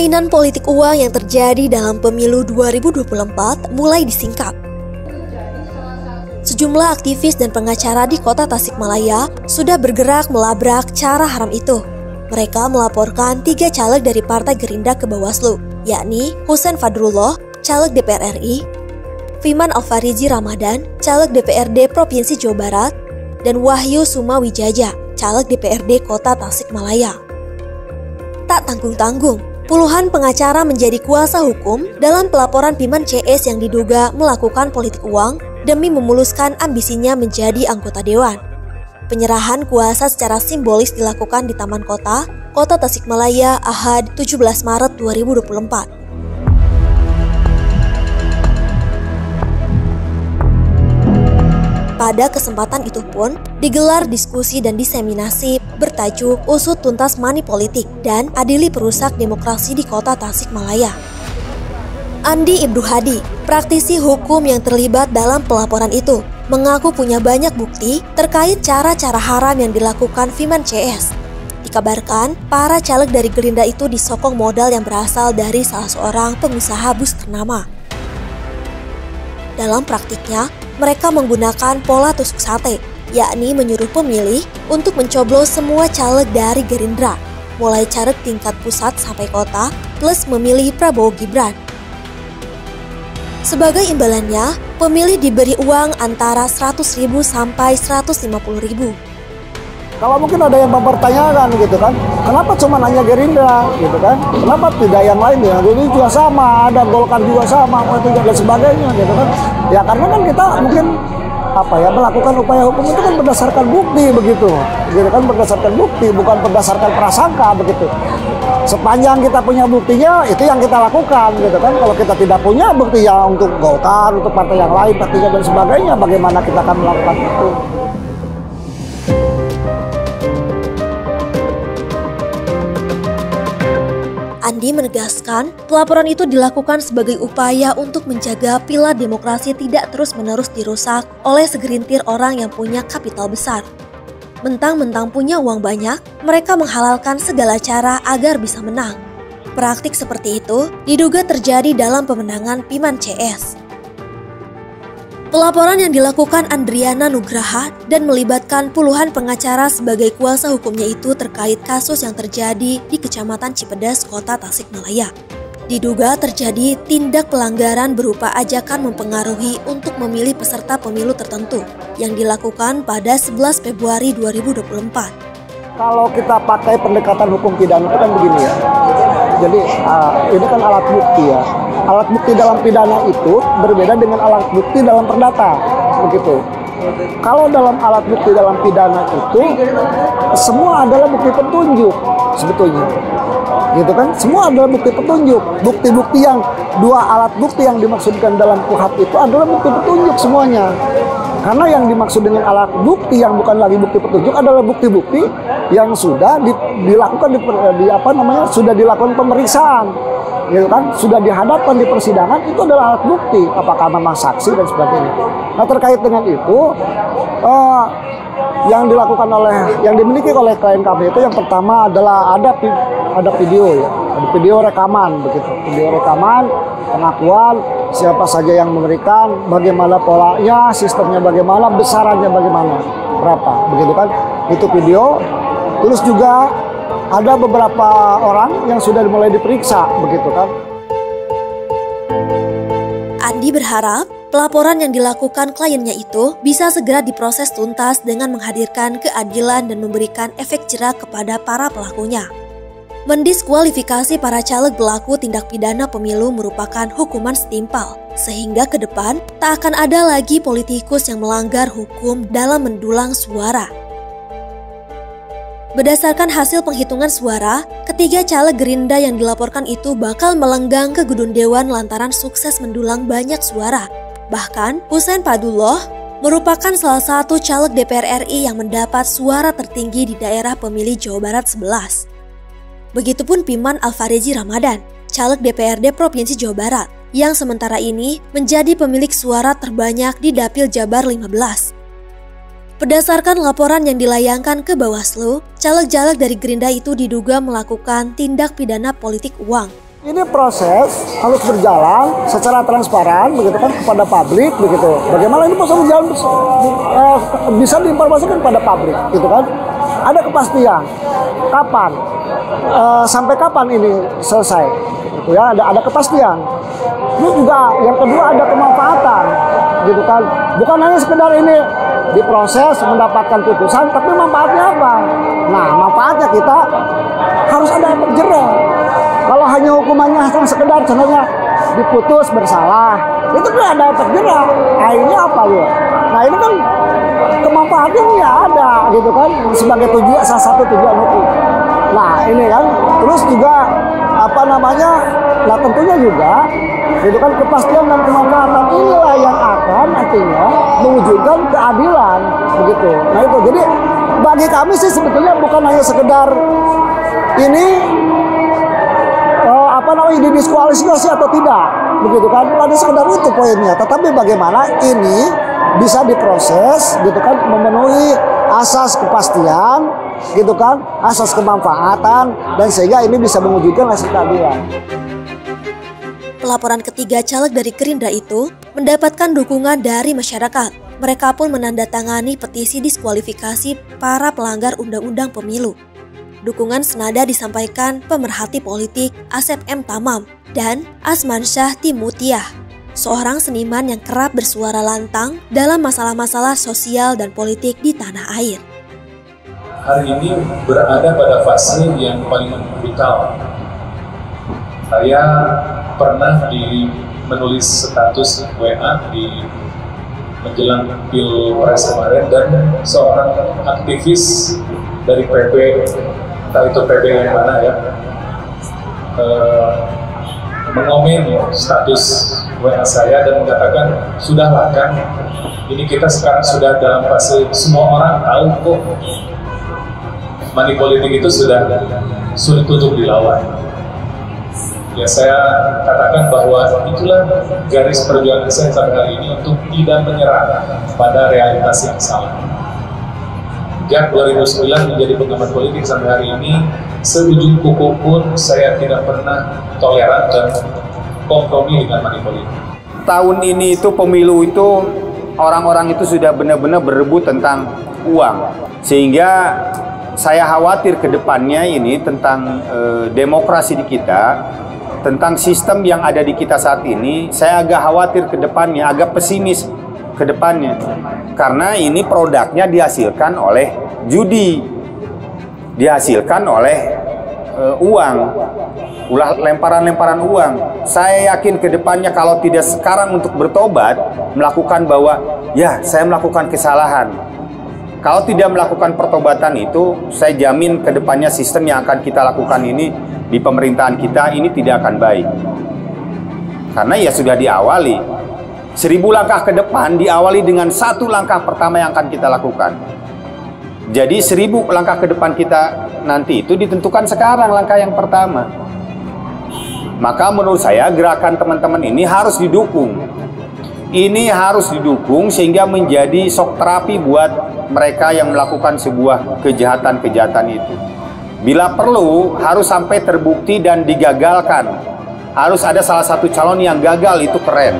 Permainan politik uang yang terjadi dalam pemilu 2024 mulai disingkap. Sejumlah aktivis dan pengacara di kota Tasikmalaya sudah bergerak melabrak cara haram itu. Mereka melaporkan 3 caleg dari Partai Gerindra ke Bawaslu, yakni Husein Fadrullah, caleg DPR RI, Fiman Alfarizi Ramadan, caleg DPRD Provinsi Jawa Barat, dan Wahyu Sumawijaja, caleg DPRD Kota Tasikmalaya. Tak tanggung-tanggung, puluhan pengacara menjadi kuasa hukum dalam pelaporan Piman CS yang diduga melakukan politik uang demi memuluskan ambisinya menjadi anggota dewan. Penyerahan kuasa secara simbolis dilakukan di Taman Kota, Kota Tasikmalaya, Ahad 17 Maret 2024. Pada kesempatan itu pun, digelar diskusi dan diseminasi bertajuk Usut Tuntas Money Politik dan Adili Perusak Demokrasi di Kota Tasikmalaya. Andi Ibnu Hadi, praktisi hukum yang terlibat dalam pelaporan itu, mengaku punya banyak bukti terkait cara-cara haram yang dilakukan Fiman CS. Dikabarkan, para caleg dari Gerindra itu disokong modal yang berasal dari salah seorang pengusaha bus ternama. Dalam praktiknya, mereka menggunakan pola tusuk sate, yakni menyuruh pemilih untuk mencoblos semua caleg dari Gerindra, mulai caleg tingkat pusat sampai kota, plus memilih Prabowo Gibran. Sebagai imbalannya, pemilih diberi uang antara 100.000 sampai 150.000. Kalau mungkin ada yang mempertanyakan gitu kan, kenapa cuma hanya Gerindra gitu kan, kenapa tidak yang lain ya, ini juga sama, ada Golkar juga sama, dan sebagainya gitu kan. Ya karena kan kita mungkin melakukan upaya hukum itu kan berdasarkan bukti begitu, gitu kan, berdasarkan bukti bukan berdasarkan prasangka begitu. Sepanjang kita punya buktinya itu yang kita lakukan gitu kan. Kalau kita tidak punya bukti ya untuk Golkar, untuk partai yang lain, partai dan sebagainya, bagaimana kita akan melakukan itu? Andi menegaskan, pelaporan itu dilakukan sebagai upaya untuk menjaga pilar demokrasi tidak terus-menerus dirusak oleh segelintir orang yang punya kapital besar. Mentang-mentang punya uang banyak, mereka menghalalkan segala cara agar bisa menang. Praktik seperti itu diduga terjadi dalam pemenangan Piman CS. Pelaporan yang dilakukan Andriana Nugraha dan melibatkan puluhan pengacara sebagai kuasa hukumnya itu terkait kasus yang terjadi di Kecamatan Cipedas, Kota Tasikmalaya. Diduga terjadi tindak pelanggaran berupa ajakan mempengaruhi untuk memilih peserta pemilu tertentu yang dilakukan pada 11 Februari 2024. Kalau kita pakai pendekatan hukum pidana itu kan begini ya. Jadi ini kan alat bukti ya. Alat bukti dalam pidana itu berbeda dengan alat bukti dalam perdata, begitu. Kalau dalam alat bukti dalam pidana itu semua adalah bukti petunjuk sebetulnya, gitu kan? Semua adalah bukti petunjuk. Bukti-bukti yang dua alat bukti yang dimaksudkan dalam KUHP itu adalah bukti petunjuk semuanya. Karena yang dimaksud dengan alat bukti yang bukan lagi bukti petunjuk adalah bukti-bukti yang sudah dilakukan sudah dilakukan pemeriksaan, gitu kan, sudah dihadapkan di persidangan, itu adalah alat bukti, apakah memang saksi dan sebagainya. Nah terkait dengan itu, yang dimiliki oleh klien kami itu yang pertama adalah ada video ya, ada video rekaman begitu, video rekaman pengakuan siapa saja yang memberikan, bagaimana polanya, sistemnya bagaimana, besarannya bagaimana, berapa, begitu kan, itu video. Terus juga ada beberapa orang yang sudah mulai diperiksa, begitu kan. Andi berharap pelaporan yang dilakukan kliennya itu bisa segera diproses tuntas dengan menghadirkan keadilan dan memberikan efek jera kepada para pelakunya. Mendiskualifikasi para caleg pelaku tindak pidana pemilu merupakan hukuman setimpal, sehingga ke depan tak akan ada lagi politikus yang melanggar hukum dalam mendulang suara. Berdasarkan hasil penghitungan suara, ketiga caleg Gerindra yang dilaporkan itu bakal melenggang ke gedung dewan lantaran sukses mendulang banyak suara. Bahkan, Husein Fadrullah merupakan salah satu caleg DPR RI yang mendapat suara tertinggi di daerah pemilih Jawa Barat 11. Begitupun Fiman Alfarizi Ramadan, caleg DPRD Provinsi Jawa Barat, yang sementara ini menjadi pemilik suara terbanyak di Dapil Jabar 15. Berdasarkan laporan yang dilayangkan ke Bawaslu, caleg-caleg dari Gerindra itu diduga melakukan tindak pidana politik uang Ini proses harus berjalan secara transparan begitu kan kepada publik begitu. Bagaimana ini proses berjalan bisa diinformasikan kepada publik gitu kan. Ada kepastian kapan sampai kapan ini selesai gitu ya, ada kepastian. Terus juga yang kedua ada kemanfaatan gitu kan. Bukan hanya sekedar ini diproses mendapatkan putusan, tapi manfaatnya apa? Nah, manfaatnya kita harus ada efek jerah. Kalau hanya hukumannya sekedar contohnya diputus bersalah, itu kan ada efek jerah. Nah, ini apa ya? Nah, ini kan kemanfaatannya ada gitu kan sebagai tujuan, salah satu tujuan hukum. Nah, ini kan terus juga apa namanya? Nah, tentunya juga gitu kan kepastian dan kemanfaatan inilah yang akan nantinya mewujudkan keadilan begitu. Nah, itu jadi bagi kami sih sebetulnya bukan hanya sekedar ini apa namanya didiskualifikasi atau tidak begitu kan, bukan sekedar itu poinnya, tetapi bagaimana ini bisa diproses gitu kan memenuhi asas kepastian gitu kan, asas kemanfaatan, dan sehingga ini bisa mewujudkan hasil keadilan. Pelaporan ketiga caleg dari Gerindra itu mendapatkan dukungan dari masyarakat. Mereka pun menandatangani petisi diskualifikasi para pelanggar Undang-Undang Pemilu. Dukungan senada disampaikan pemerhati politik Asep M. Tamam dan Asman Syah Timutiah, seorang seniman yang kerap bersuara lantang dalam masalah-masalah sosial dan politik di tanah air. Hari ini berada pada fase yang paling brutal. Saya pernah menulis status WA di menjelang Pilpres kemarin, dan seorang aktivis dari PB, entah itu PB yang mana ya, mengomen status WA saya dan mengatakan, sudahlah kan, ini kita sekarang sudah dalam fase semua orang tahu kok money politik itu sudah sulit untuk dilawan. Ya, saya katakan bahwa itulah garis perjuangan saya sampai hari ini untuk tidak menyerah pada realitas yang salah. Sejak 2009 menjadi pengamat politik sampai hari ini, seujung kuku pun saya tidak pernah toleran dan kompromi dengan money politik. Tahun ini itu pemilu itu orang-orang itu sudah benar-benar berebut tentang uang, sehingga saya khawatir ke depannya ini tentang demokrasi di kita, tentang sistem yang ada di kita saat ini. Saya agak khawatir ke depannya, agak pesimis ke depannya. Karena ini produknya dihasilkan oleh judi, dihasilkan oleh uang, ulah lemparan-lemparan uang. Saya yakin ke depannya kalau tidak sekarang untuk bertobat, melakukan bahwa ya saya melakukan kesalahan. Kalau tidak melakukan pertobatan itu, saya jamin ke depannya sistem yang akan kita lakukan ini di pemerintahan kita ini tidak akan baik. Karena ya sudah diawali. 1000 langkah ke depan diawali dengan 1 langkah pertama yang akan kita lakukan. Jadi 1000 langkah ke depan kita nanti itu ditentukan sekarang langkah yang pertama. Maka menurut saya gerakan teman-teman ini harus didukung. Ini harus didukung sehingga menjadi shock terapi buat mereka yang melakukan sebuah kejahatan-kejahatan itu. Bila perlu harus sampai terbukti dan digagalkan. Harus ada salah satu calon yang gagal, itu keren.